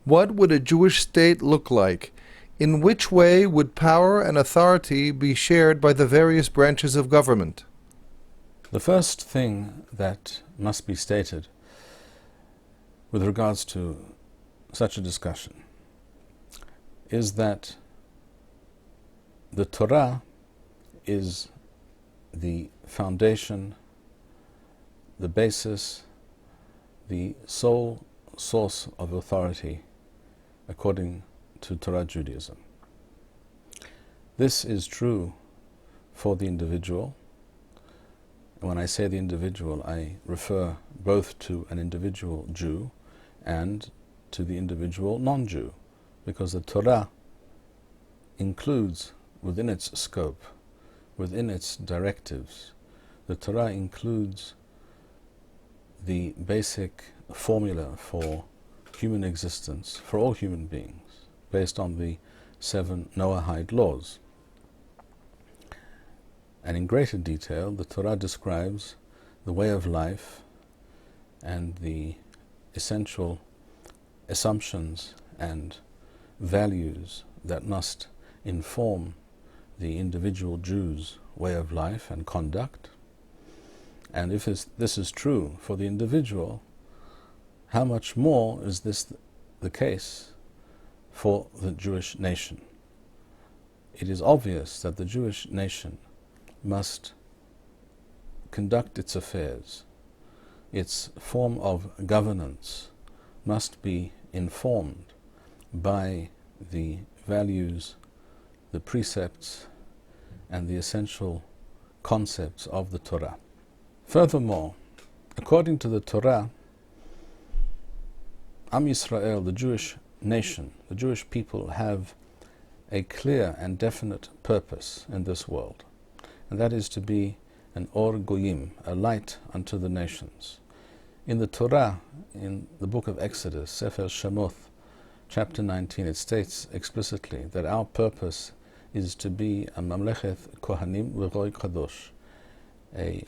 What would a Jewish state look like? In which way would power and authority be shared by the various branches of government? The first thing that must be stated with regards to such a discussion is that the Torah is the foundation, the basis, the sole source of authority according to Torah Judaism. This is true for the individual. And when I say the individual, I refer both to an individual Jew and to the individual non-Jew, because the Torah includes within its scope, within its directives, the Torah includes the basic formula for human existence, for all human beings, based on the 7 Noahide laws. And in greater detail, the Torah describes the way of life and the essential assumptions and values that must inform the individual Jew's way of life and conduct. And if this is true for the individual, how much more is this the case for the Jewish nation? It is obvious that the Jewish nation must conduct its affairs. Its form of governance must be informed by the values, the precepts, and the essential concepts of the Torah. Furthermore, according to the Torah, Am Yisrael, the Jewish nation, the Jewish people, have a clear and definite purpose in this world, and that is to be an Or Goyim, a light unto the nations. In the Torah, in the book of Exodus, Sefer Shemoth, chapter 19, it states explicitly that our purpose is to be a Mamlechet Kohanim V'Roy Kadosh, a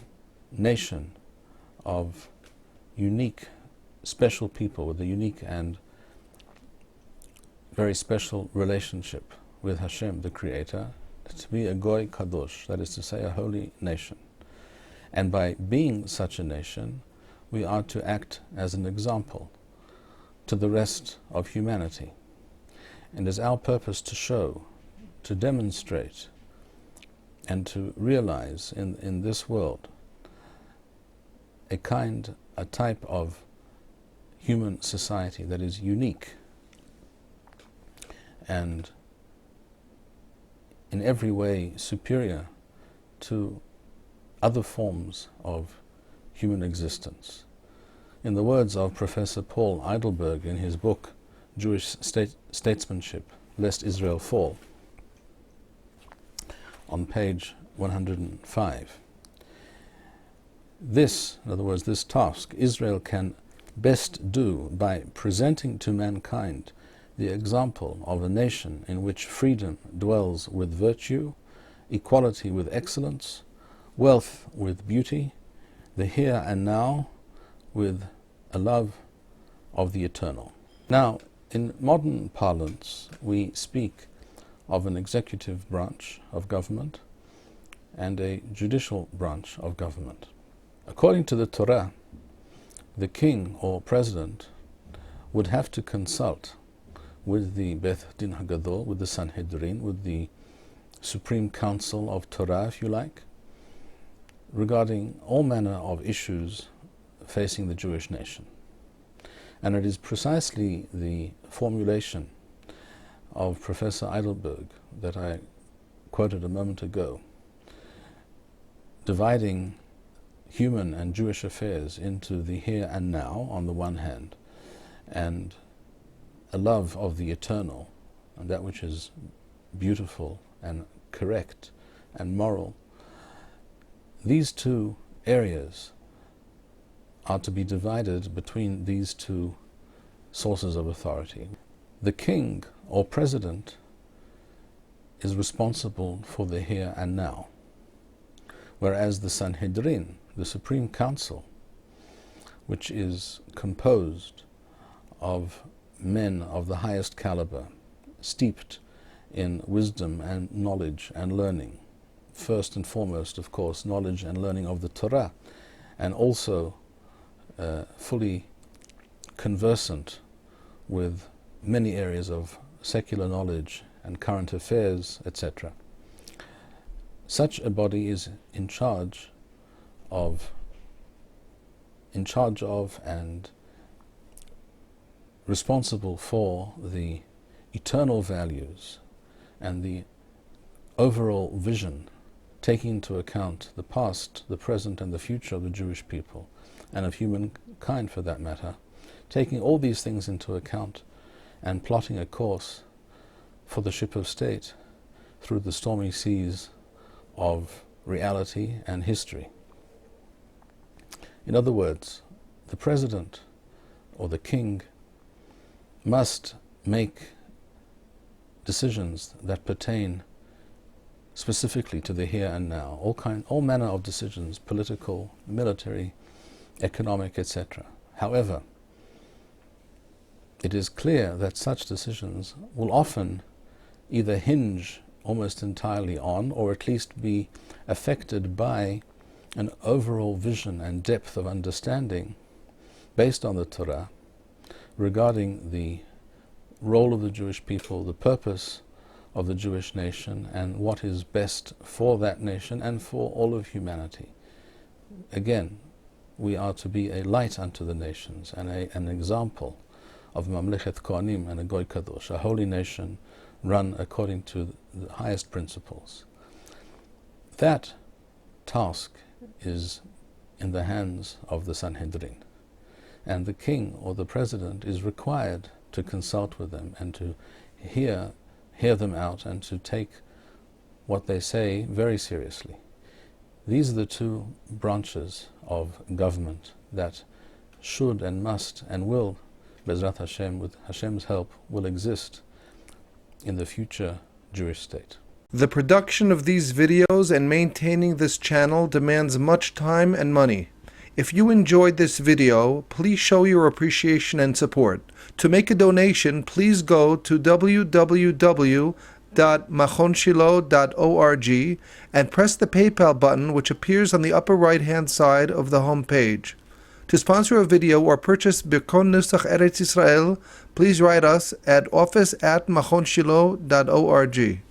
nation of unique, special people with a unique and very special relationship with Hashem, the Creator, to be a Goy Kadosh, that is to say, a holy nation. And by being such a nation, we are to act as an example to the rest of humanity. And it is our purpose to show, to demonstrate, and to realize in this world a type of human society that is unique and in every way superior to other forms of human existence. In the words of Professor Paul Eidelberg in his book Jewish Statesmanship, Lest Israel Fall, on page 105, this, in other words, this task, Israel can best do by presenting to mankind the example of a nation in which freedom dwells with virtue, equality with excellence, wealth with beauty, the here and now with a love of the eternal. Now, in modern parlance, we speak of an executive branch of government and a judicial branch of government. According to the Torah, the king or president would have to consult with the Beth Din Hagadol, with the Sanhedrin, with the Supreme Council of Torah, if you like, regarding all manner of issues facing the Jewish nation. And it is precisely the formulation of Professor Eidelberg that I quoted a moment ago, dividing human and Jewish affairs into the here and now on the one hand, and a love of the eternal, and that which is beautiful and correct and moral. These two areas are to be divided between these two sources of authority. The king or president is responsible for the here and now, whereas the Sanhedrin, the Supreme Council, which is composed of men of the highest caliber, steeped in wisdom and knowledge and learning. First and foremost, of course, knowledge and learning of the Torah, and also fully conversant with many areas of secular knowledge and current affairs, etc. Such a body is in charge of and responsible for the eternal values and the overall vision, taking into account the past, the present and the future of the Jewish people, and of humankind for that matter, taking all these things into account and plotting a course for the ship of state through the stormy seas of reality and history. In other words, the president or the king must make decisions that pertain specifically to the here and now, all manner of decisions, political, military, economic, etc. However, it is clear that such decisions will often either hinge almost entirely on, or at least be affected by, an overall vision and depth of understanding based on the Torah regarding the role of the Jewish people, the purpose of the Jewish nation, and what is best for that nation and for all of humanity. Again, we are to be a light unto the nations and an example of Mamlechet Kohanim and a Goy Kadosh, a holy nation run according to the highest principles. That task is in the hands of the Sanhedrin, and the king or the president is required to consult with them and to hear them out and to take what they say very seriously. These are the two branches of government that should and must and will, Bezrat Hashem, with Hashem's help, will exist in the future Jewish state. The production of these videos and maintaining this channel demands much time and money. If you enjoyed this video, please show your appreciation and support. To make a donation, please go to www.machonshilo.org and press the PayPal button which appears on the upper right-hand side of the home page. To sponsor a video or purchase Birkon Nusach Eretz Yisrael, please write us at office@machonshilo.org.